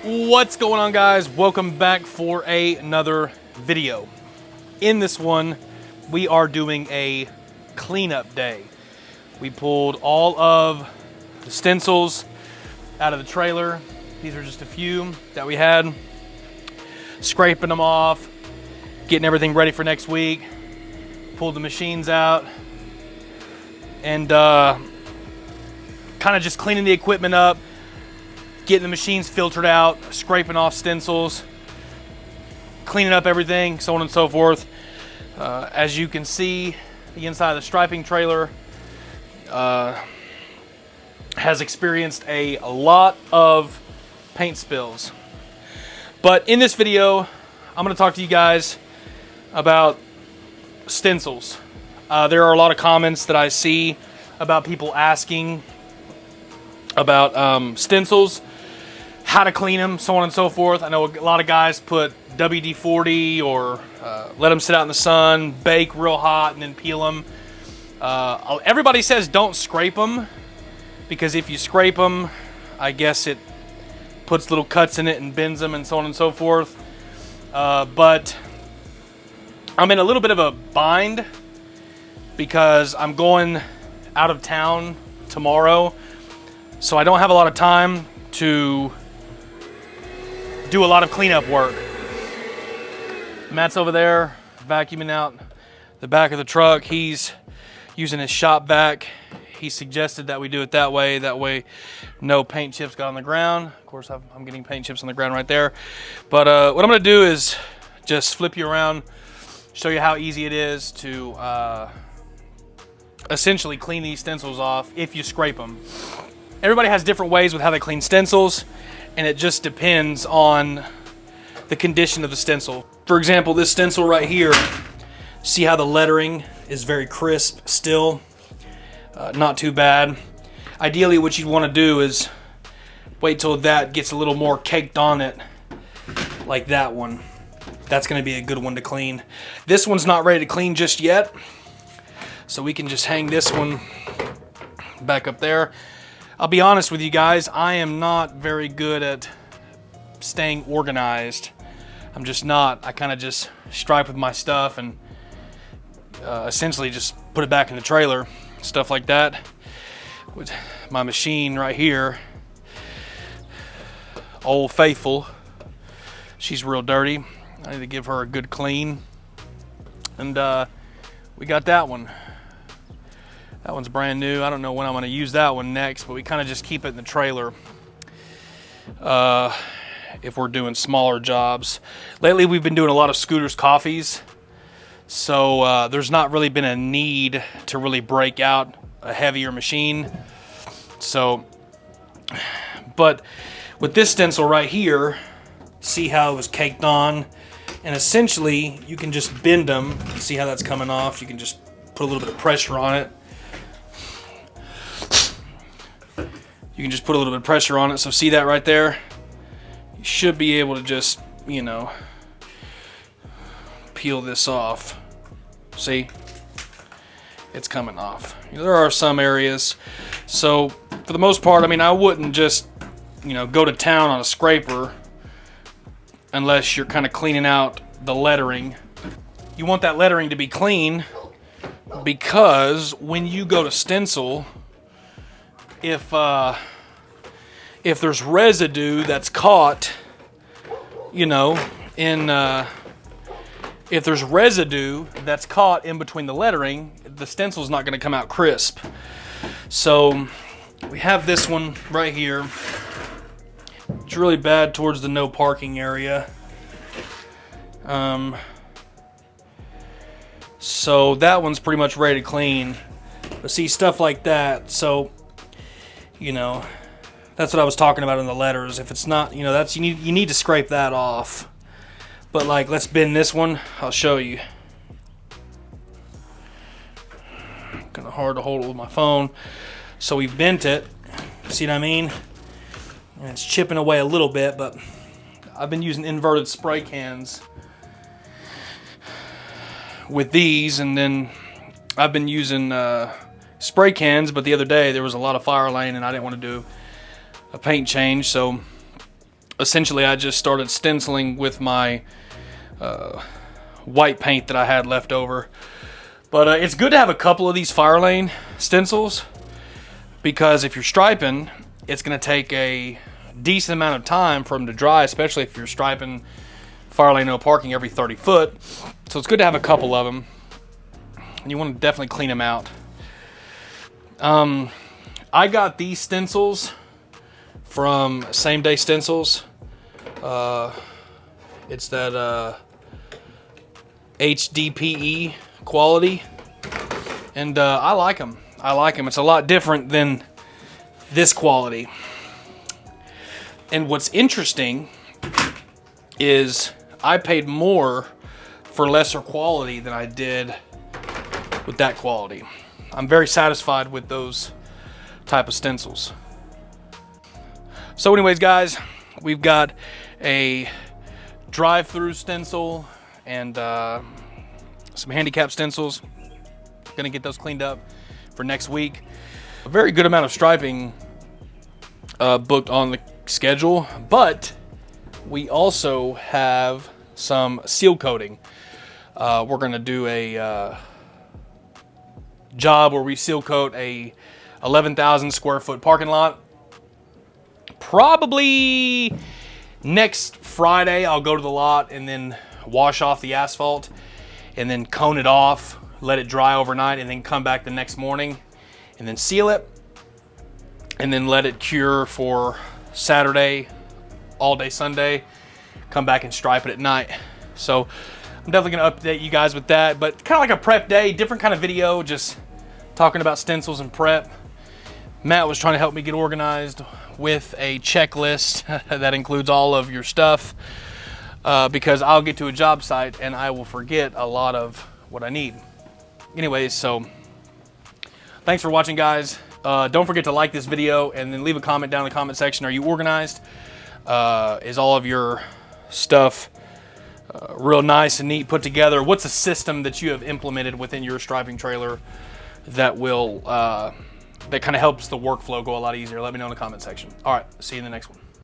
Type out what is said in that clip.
What's going on, guys? Welcome back for another video. In this one, we are doing a cleanup day. We pulled all of the stencils out of the trailer. These are just a few that we had. Scraping them off, getting everything ready for next week. Pulled the machines out, and kind of just cleaning the equipment up, getting the machines filtered out, scraping off stencils, cleaning up everything, so on and so forth. As you can see, the inside of the striping trailer has experienced a lot of paint spills. But in this video, I'm going to talk to you guys about stencils. There are a lot of comments that I see about people asking about stencils, how to clean them, so on and so forth. I know a lot of guys put WD-40 or let them sit out in the sun, bake real hot, and then peel them. Everybody says don't scrape them, because if you scrape them, I guess it puts little cuts in it and bends them and so on and so forth. But I'm in a little bit of a bind because I'm going out of town tomorrow, so I don't have a lot of time to do a lot of cleanup work. Matt's over there vacuuming out the back of the truck. He's using his shop vac. He suggested that we do it that way. That way no paint chips got on the ground. Of course, I'm getting paint chips on the ground right there. But what I'm going to do is just flip you around, show you how easy it is to essentially clean these stencils off if you scrape them. Everybody has different ways with how they clean stencils, and it just depends on the condition of the stencil. For example, this stencil right here, see how the lettering is very crisp still? Not too bad. Ideally, what you'd want to do is wait till that gets a little more caked on it, like that one. That's going to be a good one to clean. This one's not ready to clean just yet, so we can just hang this one back up there. I'll be honest with you guys, I am not very good at staying organized. I'm just not. I kind of just stripe with my stuff and essentially just put it back in the trailer, stuff like that. With my machine right here, Old Faithful, she's real dirty. I need to give her a good clean. And we got that one. That one's brand new. I don't know when I'm going to use that one next, but we kind of just keep it in the trailer if we're doing smaller jobs. Lately, we've been doing a lot of Scooter's coffees, so there's not really been a need to really break out a heavier machine. So, but with this stencil right here, see how it was caked on, and essentially you can just bend them. See how that's coming off? You can just put a little bit of pressure on it. You can just put a little bit of pressure on it. So see that right there? You should be able to just, you know, peel this off. See? It's coming off. You know, there are some areas. So for the most part, I mean, I wouldn't just, you know, go to town on a scraper unless you're kind of cleaning out the lettering. You want that lettering to be clean, because when you go to stencil, if there's residue that's caught, you know, if there's residue that's caught in between the lettering, the stencil's not going to come out crisp. So we have this one right here. It's really bad towards the no parking area. So that one's pretty much ready to clean. But see, stuff like that, so, you know, that's what I was talking about in the letters. If it's not, you know, that's, you need to scrape that off. But like, let's bend this one. I'll show you. Kind of hard to hold it with my phone. So we bent it. See what I mean? And it's chipping away a little bit, but I've been using inverted spray cans with these, and then I've been using spray cans, but the other day there was a lot of fire lane and I didn't want to do a paint change, so essentially I just started stenciling with my white paint that I had left over. But it's good to have a couple of these fire lane stencils, because if you're striping, it's going to take a decent amount of time for them to dry, especially if you're striping fire lane no parking every 30 foot. So it's good to have a couple of them, and you want to definitely clean them out. I got these stencils from Same Day Stencils. It's that HDPE quality, and I like them. It's a lot different than this quality. And what's interesting is I paid more for lesser quality than I did with that quality. I'm very satisfied with those type of stencils. So anyways, guys, we've got a drive-through stencil and some handicap stencils. Gonna get those cleaned up for next week. A very good amount of striping booked on the schedule, but we also have some seal coating. We're gonna do a job where we seal coat a 11,000 square foot parking lot. Probably next Friday I'll go to the lot and then wash off the asphalt and then cone it off, let it dry overnight, and then come back the next morning and then seal it, and then let it cure for Saturday, all day Sunday, come back and stripe it at night. So I'm definitely gonna update you guys with that, but kind of like a prep day, different kind of video, just talking about stencils and prep. Matt was trying to help me get organized with a checklist that includes all of your stuff, because I'll get to a job site and I will forget a lot of what I need. Anyways, so thanks for watching, guys. Don't forget to like this video and then leave a comment down in the comment section. Are you organized? Is all of your stuff real nice and neat put together? What's a system that you have implemented within your striping trailer that will that kind of helps the workflow go a lot easier? Let me know in the comment section. All right, see you in the next one.